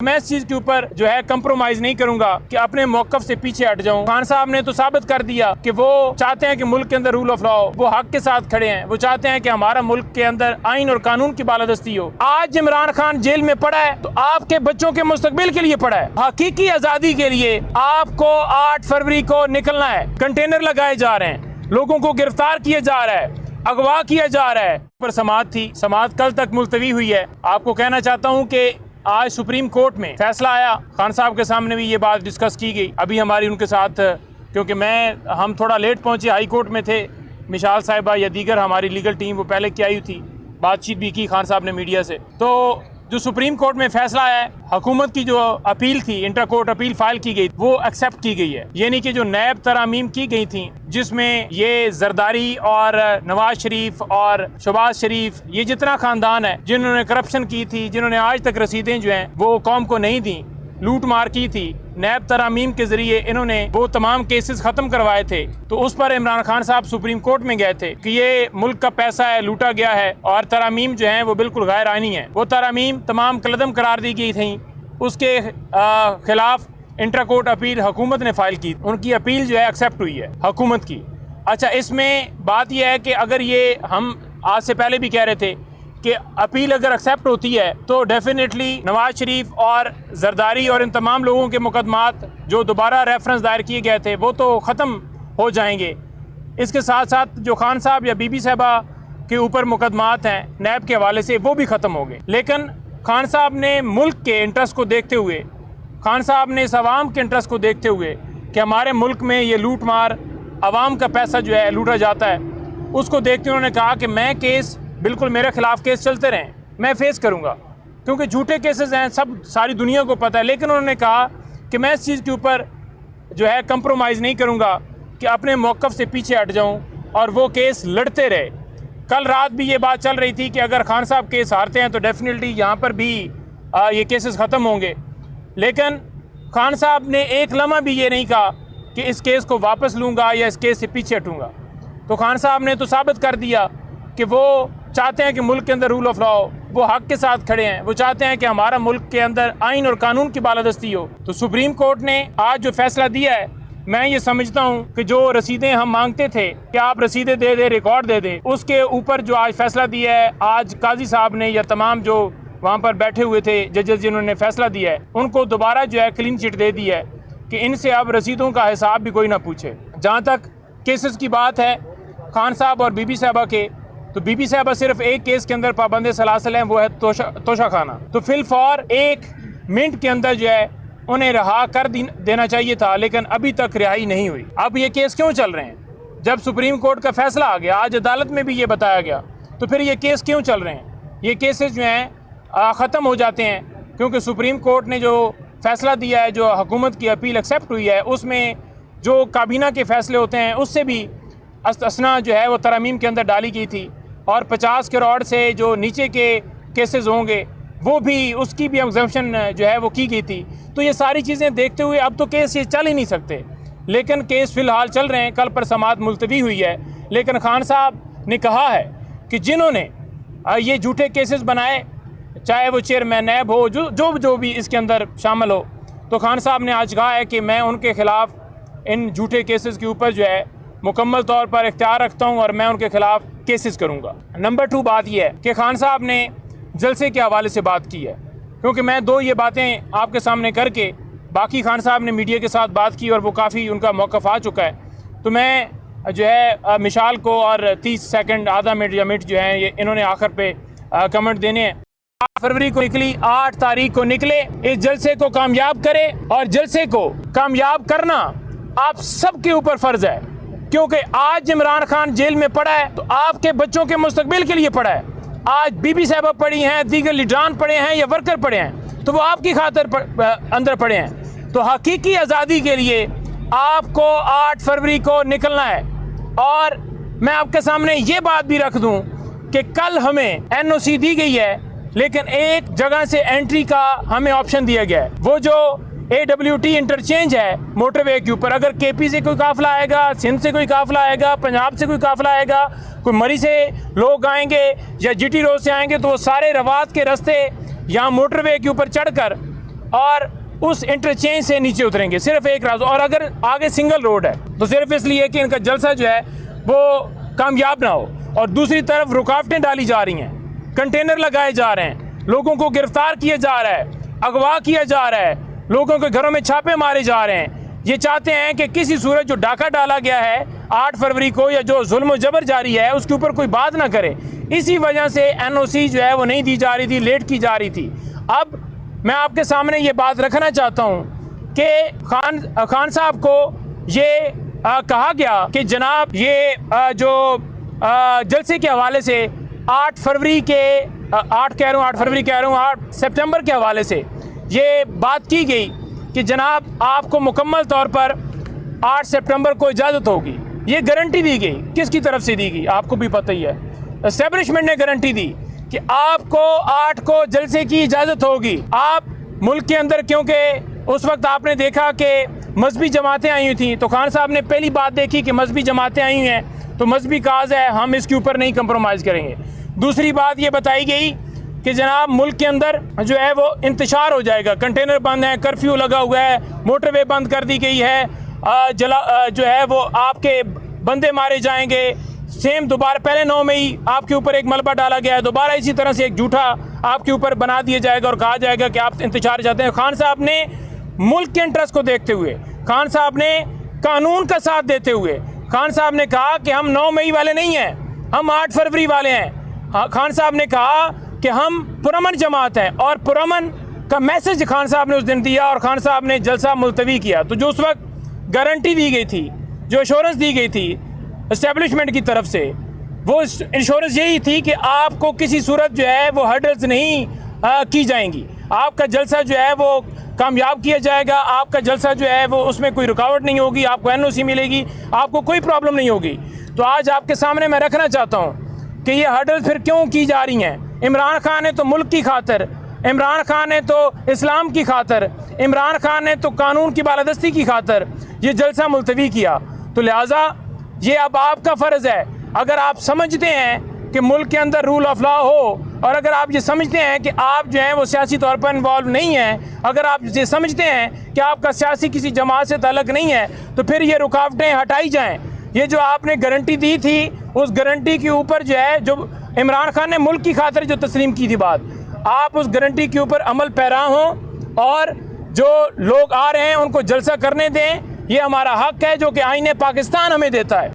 मैं इस चीज के ऊपर जो है कंप्रोमाइज नहीं करूंगा कि अपने मौकफ से पीछे हट जाऊं। खान साहब ने तो साबित कर दिया कि वो चाहते हैं कि मुल्क के अंदर रूल ऑफ लॉ हो, वो हक के साथ खड़े हैं, वो चाहते हैं कि हमारा मुल्क के अंदर आइन और कानून की बालादस्ती हो। आज इमरान खान जेल में पड़ा है तो आपके बच्चों के मुस्तकबिल के लिए पड़ा है। हकीकी आजादी के लिए आपको 8 फरवरी को निकलना है। कंटेनर लगाए जा रहे हैं, लोगों को गिरफ्तार किया जा रहा है, अगवा किया जा रहा है। पर समाअत थी, समाअत कल तक मुलतवी हुई है। आपको कहना चाहता हूँ कि आज सुप्रीम कोर्ट में फैसला आया, खान साहब के सामने भी ये बात डिस्कस की गई। अभी हमारी उनके साथ, क्योंकि हम थोड़ा लेट पहुंचे, हाई कोर्ट में थे, मिशाल साहिबा या दीगर हमारी लीगल टीम वो पहले की आई थी, बातचीत भी की खान साहब ने मीडिया से। तो जो सुप्रीम कोर्ट में फैसला आया है, हुकूमत की जो अपील थी, इंटर कोर्ट अपील फाइल की गई, वो एक्सेप्ट की गई है। यानी कि जो नैब तरामीम की गई थी, जिसमें ये जरदारी और नवाज शरीफ और शहबाज शरीफ, ये जितना खानदान है जिन्होंने करप्शन की थी, जिन्होंने आज तक रसीदें जो हैं वो कौम को नहीं दी, लूट मार की थी, नैब तरामीम के जरिए इन्होंने वो तमाम केसेस खत्म करवाए थे। तो उस पर इमरान खान साहब सुप्रीम कोर्ट में गए थे कि ये मुल्क का पैसा है, लूटा गया है और तरामीम जो हैं वो बिल्कुल गैर आईनी है। वो तरामीम तमाम कलदम करार दी गई थी। उसके खिलाफ इंटर कोर्ट अपील हुकूमत ने फाइल की, उनकी अपील जो है एक्सेप्ट हुई है हुकूमत की। अच्छा, इसमें बात यह है कि अगर ये हम आज से पहले भी कह रहे थे कि अपील अगर एक्सेप्ट होती है तो डेफिनेटली नवाज शरीफ और जरदारी और इन तमाम लोगों के मुकदमात जो दोबारा रेफरेंस दायर किए गए थे वो तो ख़त्म हो जाएंगे। इसके साथ साथ जो खान साहब या बीबी साहबा के ऊपर मुकदमात हैं नैब के हवाले से, वो भी ख़त्म हो गए। लेकिन खान साहब ने मुल्क के इंटरेस्ट को देखते हुए, खान साहब ने इस आवाम के इंटरेस्ट को देखते हुए कि हमारे मुल्क में ये लूट मार, आवाम का पैसा जो है लूटा जाता है, उसको देखते उन्होंने कहा कि मैं केस, बिल्कुल मेरे खिलाफ केस चलते रहें, मैं फेस करूंगा, क्योंकि झूठे केसेस हैं, सब सारी दुनिया को पता है। लेकिन उन्होंने कहा कि मैं इस चीज़ के ऊपर जो है कंप्रोमाइज़ नहीं करूंगा कि अपने मौक़िफ़ से पीछे हट जाऊं और वो केस लड़ते रहे। कल रात भी ये बात चल रही थी कि अगर खान साहब केस हारते हैं तो डेफिनेटली यहाँ पर भी ये केसेस ख़त्म होंगे। लेकिन खान साहब ने एक लम्हा भी ये नहीं कहा कि इस केस को वापस लूँगा या इस केस से पीछे हटूँगा। तो खान साहब ने तो साबित कर दिया कि वो चाहते हैं कि मुल्क के अंदर रूल ऑफ लॉ हो, वो हक के साथ खड़े हैं, वो चाहते हैं कि हमारा मुल्क के अंदर आइन और कानून की बालादस्ती हो। तो सुप्रीम कोर्ट ने आज जो फैसला दिया है, मैं ये समझता हूँ कि जो रसीदें हम मांगते थे कि आप रसीदें दे दे, रिकॉर्ड दे दे, उसके ऊपर जो आज फैसला दिया है, आज काजी साहब ने या तमाम जो वहाँ पर बैठे हुए थे जजेस जिन्होंने फैसला दिया है, उनको दोबारा जो है क्लीन चिट दे दी है कि इनसे अब रसीदों का हिसाब भी कोई ना पूछे। जहाँ तक केसेस की बात है खान साहब और बीबी साहबा के, तो बीबी साहबा सिर्फ एक केस के अंदर पाबंद सलासल हैं, वो है तोशा खाना। तो फिल फॉर 1 मिनट के अंदर जो है उन्हें रहा कर देना चाहिए था, लेकिन अभी तक रिहाई नहीं हुई। अब ये केस क्यों चल रहे हैं? जब सुप्रीम कोर्ट का फैसला आ गया, आज अदालत में भी ये बताया गया, तो फिर ये केस क्यों चल रहे हैं? ये केसेस जो हैं ख़त्म हो जाते हैं, क्योंकि सुप्रीम कोर्ट ने जो फैसला दिया है, जो हुकूमत की अपील एक्सेप्ट हुई है, उसमें जो काबीना के फैसले होते हैं उससे भी असना जो है वो तरामीम के अंदर डाली गई थी, और 50 करोड़ से जो नीचे के केसेस होंगे वो भी, उसकी भी एग्जम्पशन जो है वो की गई थी। तो ये सारी चीज़ें देखते हुए अब तो केस ये चल ही नहीं सकते, लेकिन केस फ़िलहाल चल रहे हैं। कल पर समाअत मुलतवी हुई है, लेकिन खान साहब ने कहा है कि जिन्होंने ये झूठे केसेस बनाए, चाहे वो चेयरमैन नैब हो, जो भी इसके अंदर शामिल हो, तो खान साहब ने आज कहा है कि मैं उनके ख़िलाफ़ इन झूठे केसेस के ऊपर जो है मुकम्मल तौर पर इख्तियार रखता हूं और मैं उनके खिलाफ केसेस करूंगा। नंबर 2 बात यह है कि खान साहब ने जलसे के हवाले से बात की है, क्योंकि मैं ये बातें आपके सामने करके, बाकी खान साहब ने मीडिया के साथ बात की और वो काफ़ी उनका मौक़िफ़ आ चुका है। तो मैं जो है मिशाल को और 30 सेकंड, आधा मिनट या मिनट जो है ये इन्होंने आखिर पे कमेंट देने हैं। 8 फरवरी को निकली, 8 तारीख को निकले, इस जलसे को कामयाब करे, और जलसे को कामयाब करना आप सबके ऊपर फ़र्ज़ है, क्योंकि आज इमरान खान जेल में पड़ा है तो आपके बच्चों के मुस्तकबिल के लिए पड़ा है। आज बीबी साहबा पड़ी हैं, दीगर लीडरान पड़े हैं या वर्कर पड़े हैं, तो वो आपकी खातिर अंदर पड़े हैं। तो हकीकी आज़ादी के लिए आपको 8 फरवरी को निकलना है। और मैं आपके सामने ये बात भी रख दूं कि कल हमें NOC दी गई है, लेकिन एक जगह से एंट्री का हमें ऑप्शन दिया गया है। वो जो AWT इंटरचेंज है मोटरवे के ऊपर, अगर KP से कोई काफिला आएगा, सिंध से कोई काफिला आएगा, पंजाब से कोई काफिला आएगा, कोई मरी से लोग आएंगे या GT रोड से आएंगे, तो वो सारे रवात के रास्ते यहाँ मोटरवे के ऊपर चढ़कर और उस इंटरचेंज से नीचे उतरेंगे, सिर्फ एक रास्ता। और अगर आगे सिंगल रोड है तो सिर्फ इसलिए कि इनका जलसा जो है वो कामयाब ना हो। और दूसरी तरफ रुकावटें डाली जा रही हैं, कंटेनर लगाए जा रहे हैं, लोगों को गिरफ्तार किया जा रहा है, अगवा किया जा रहा है, लोगों के घरों में छापे मारे जा रहे हैं। ये चाहते हैं कि किसी सूरत जो डाका डाला गया है 8 फरवरी को या जो जुल्म जबर जारी है उसके ऊपर कोई बात ना करे। इसी वजह से एनओसी जो है वो नहीं दी जा रही थी, लेट की जा रही थी। अब मैं आपके सामने ये बात रखना चाहता हूँ कि खान साहब को ये कहा गया कि जनाब ये जो जलसे के हवाले से 8 फरवरी के 8 सितंबर के हवाले से ये बात की गई कि जनाब आपको मुकम्मल तौर पर 8 सितंबर को इजाज़त होगी। ये गारंटी दी गई, किसकी तरफ से दी गई आपको भी पता ही है। एस्टेब्लिशमेंट ने गारंटी दी कि आपको 8 को जलसे की इजाज़त होगी। आप मुल्क के अंदर, क्योंकि उस वक्त आपने देखा कि मजहबी जमातें आई हुई थी, तो खान साहब ने पहली बात देखी कि मजहबी जमातें आई हुई हैं तो मजहबी काज है, हम इसके ऊपर नहीं कंप्रोमाइज़ करेंगे। दूसरी बात ये बताई गई कि जनाब मुल्क के अंदर जो है वो इंतशार हो जाएगा, कंटेनर बंद है, कर्फ्यू लगा हुआ है, मोटरवे बंद कर दी गई है, जो है वो आपके बंदे मारे जाएंगे। सेम दोबारा पहले 9 मई आपके ऊपर एक मलबा डाला गया है, दोबारा इसी तरह से एक झूठा आपके ऊपर बना दिया जाएगा और कहा जाएगा कि आप इंतजार चाहते हैं। खान साहब ने मुल्क के इंटरेस्ट को देखते हुए, खान साहब ने कानून का साथ देते हुए, खान साहब ने कहा कि हम 9 मई वाले नहीं हैं, हम 8 फरवरी वाले हैं। खान साहब ने कहा कि हम पुरअमन जमात हैं और पुरअमन का मैसेज खान साहब ने उस दिन दिया और खान साहब ने जलसा मुलतवी किया। तो जो उस वक्त गारंटी दी गई थी, जो इंश्योरेंस दी गई थी एस्टेब्लिशमेंट की तरफ से, वो इंश्योरेंस यही थी कि आपको किसी सूरत जो है वो हर्डल्स नहीं की जाएंगी, आपका जलसा जो है वो कामयाब किया जाएगा, आपका जलसा जो है वो उसमें कोई रुकावट नहीं होगी, आपको एनओसी मिलेगी, आपको कोई प्रॉब्लम नहीं होगी। तो आज आपके सामने मैं रखना चाहता हूँ कि ये हर्डल्स फिर क्यों की जा रही हैं। इमरान खान ने तो मुल्क की खातर, इमरान खान ने तो इस्लाम की खातर, इमरान खान ने तो कानून की बालादस्ती की खातर ये जलसा मुलतवी किया। तो लिहाजा ये अब आपका फ़र्ज़ है, अगर आप समझते हैं कि मुल्क के अंदर रूल ऑफ लॉ हो और अगर आप ये समझते हैं कि आप जो हैं वो सियासी तौर पर इन्वॉल्व नहीं हैं, अगर आप ये समझते हैं कि आपका सियासी किसी जमात से ताल्लुक़ नहीं है, तो फिर ये रुकावटें हटाई जाएँ। ये जो आपने गारंटी दी थी उस गारंटी के ऊपर जो है, जो इमरान खान ने मुल्क की खातिर जो तस्लीम की थी बात, आप उस गारंटी के ऊपर अमल पैरा हों और जो लोग आ रहे हैं उनको जलसा करने दें। ये हमारा हक है जो कि आईने पाकिस्तान हमें देता है।